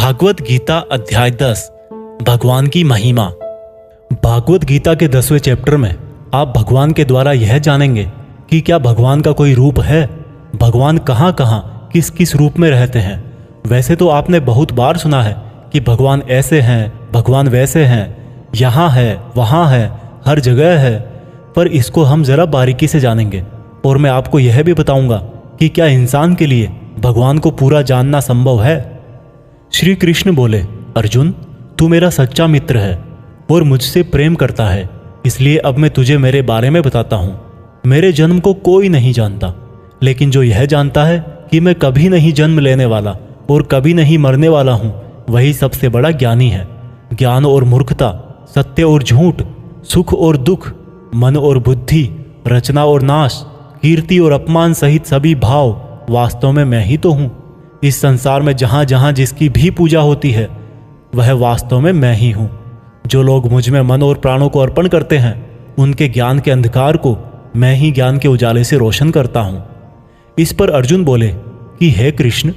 भागवत गीता अध्याय 10 भगवान की महिमा। भागवत गीता के 10वें चैप्टर में आप भगवान के द्वारा यह जानेंगे कि क्या भगवान का कोई रूप है, भगवान कहाँ कहाँ किस किस रूप में रहते हैं। वैसे तो आपने बहुत बार सुना है कि भगवान ऐसे हैं, भगवान वैसे हैं, यहाँ है, वहाँ है, हर जगह है, पर इसको हम ज़रा बारीकी से जानेंगे और मैं आपको यह भी बताऊंगा कि क्या इंसान के लिए भगवान को पूरा जानना संभव है। श्री कृष्ण बोले, अर्जुन, तू मेरा सच्चा मित्र है और मुझसे प्रेम करता है, इसलिए अब मैं तुझे मेरे बारे में बताता हूँ। मेरे जन्म को कोई नहीं जानता, लेकिन जो यह जानता है कि मैं कभी नहीं जन्म लेने वाला और कभी नहीं मरने वाला हूँ, वही सबसे बड़ा ज्ञानी है। ज्ञान और मूर्खता, सत्य और झूठ, सुख और दुख, मन और बुद्धि, रचना और नाश, कीर्ति और अपमान सहित सभी भाव वास्तव में मैं ही तो हूँ। इस संसार में जहाँ जहाँ जिसकी भी पूजा होती है वह वास्तव में मैं ही हूँ। जो लोग मुझ में मन और प्राणों को अर्पण करते हैं, उनके ज्ञान के अंधकार को मैं ही ज्ञान के उजाले से रोशन करता हूँ। इस पर अर्जुन बोले कि हे कृष्ण,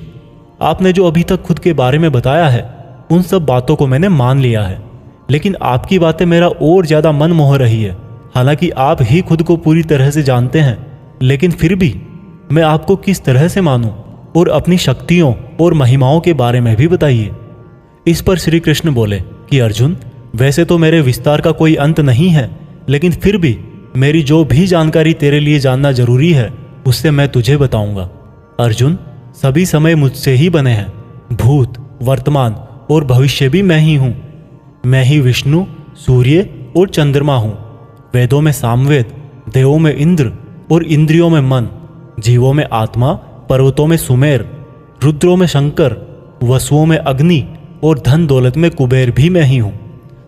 आपने जो अभी तक खुद के बारे में बताया है उन सब बातों को मैंने मान लिया है, लेकिन आपकी बातें मेरा और ज़्यादा मन मोह रही है। हालांकि आप ही खुद को पूरी तरह से जानते हैं, लेकिन फिर भी मैं आपको किस तरह से मानूं, और अपनी शक्तियों और महिमाओं के बारे में भी बताइए। इस पर श्री कृष्ण बोले कि अर्जुन, वैसे तो मेरे विस्तार का कोई अंत नहीं है, लेकिन फिर भी मेरी जो भी जानकारी तेरे लिए जानना जरूरी है उससे मैं तुझे बताऊंगा। अर्जुन, सभी समय मुझसे ही बने हैं, भूत, वर्तमान और भविष्य भी मैं ही हूँ। मैं ही विष्णु, सूर्य और चंद्रमा हूँ। वेदों में सामवेद, देवों में इंद्र और इंद्रियों में मन, जीवों में आत्मा, पर्वतों में सुमेर, रुद्रों में शंकर, वसुओं में अग्नि और धन दौलत में कुबेर भी मैं ही हूँ।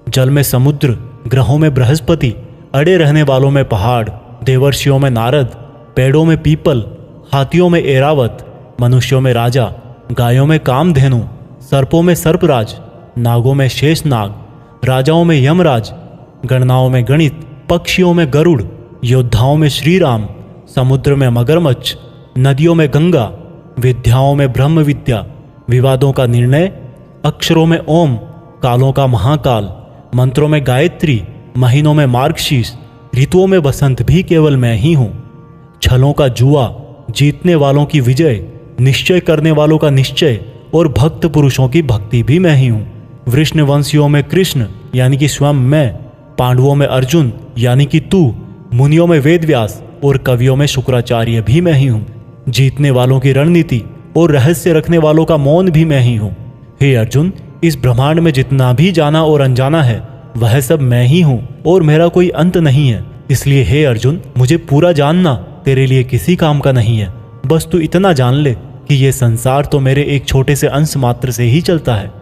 जल में समुद्र, ग्रहों में बृहस्पति, अड़े रहने वालों में पहाड़, देवर्षियों में नारद, पेड़ों में पीपल, हाथियों में एरावत, मनुष्यों में राजा, गायों में कामधेनु, सर्पों में सर्पराज, नागों में शेषनाग, राजाओं में यमराज, गणनाओं में गणित, पक्षियों में गरुड़, योद्धाओं में श्रीराम, समुद्र में मगरमच्छ, नदियों में गंगा, विद्याओं में ब्रह्म विद्या, विवादों का निर्णय, अक्षरों में ओम, कालों का महाकाल, मंत्रों में गायत्री, महीनों में मार्गशीर्ष, ऋतुओं में बसंत भी केवल मैं ही हूँ। छलों का जुआ, जीतने वालों की विजय, निश्चय करने वालों का निश्चय और भक्त पुरुषों की भक्ति भी मैं ही हूँ। वृष्णवंशियों में कृष्ण यानी कि स्वयं मैं, पांडवों में अर्जुन यानी कि तू, मुनियों में वेदव्यास और कवियों में शुक्राचार्य भी मैं ही हूँ। जीतने वालों की रणनीति और रहस्य रखने वालों का मौन भी मैं ही हूँ। हे अर्जुन, इस ब्रह्मांड में जितना भी जाना और अनजाना है वह सब मैं ही हूँ और मेरा कोई अंत नहीं है। इसलिए हे अर्जुन, मुझे पूरा जानना तेरे लिए किसी काम का नहीं है। बस तू इतना जान ले कि ये संसार तो मेरे एक छोटे से अंश मात्र से ही चलता है।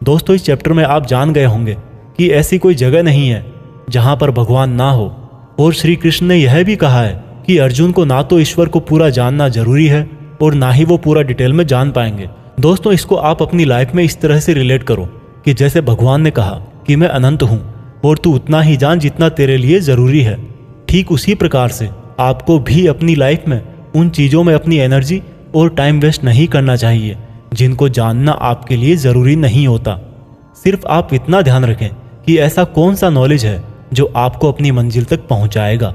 दोस्तों, इस चैप्टर में आप जान गए होंगे कि ऐसी कोई जगह नहीं है जहाँ पर भगवान ना हो, और श्री कृष्ण ने यह भी कहा है कि अर्जुन को ना तो ईश्वर को पूरा जानना जरूरी है और ना ही वो पूरा डिटेल में जान पाएंगे। दोस्तों, इसको आप अपनी लाइफ में इस तरह से रिलेट करो कि जैसे भगवान ने कहा कि मैं अनंत हूँ और तू उतना ही जान जितना तेरे लिए ज़रूरी है। ठीक उसी प्रकार से आपको भी अपनी लाइफ में उन चीज़ों में अपनी एनर्जी और टाइम वेस्ट नहीं करना चाहिए जिनको जानना आपके लिए ज़रूरी नहीं होता। सिर्फ आप इतना ध्यान रखें कि ऐसा कौन सा नॉलेज है जो आपको अपनी मंजिल तक पहुँचाएगा।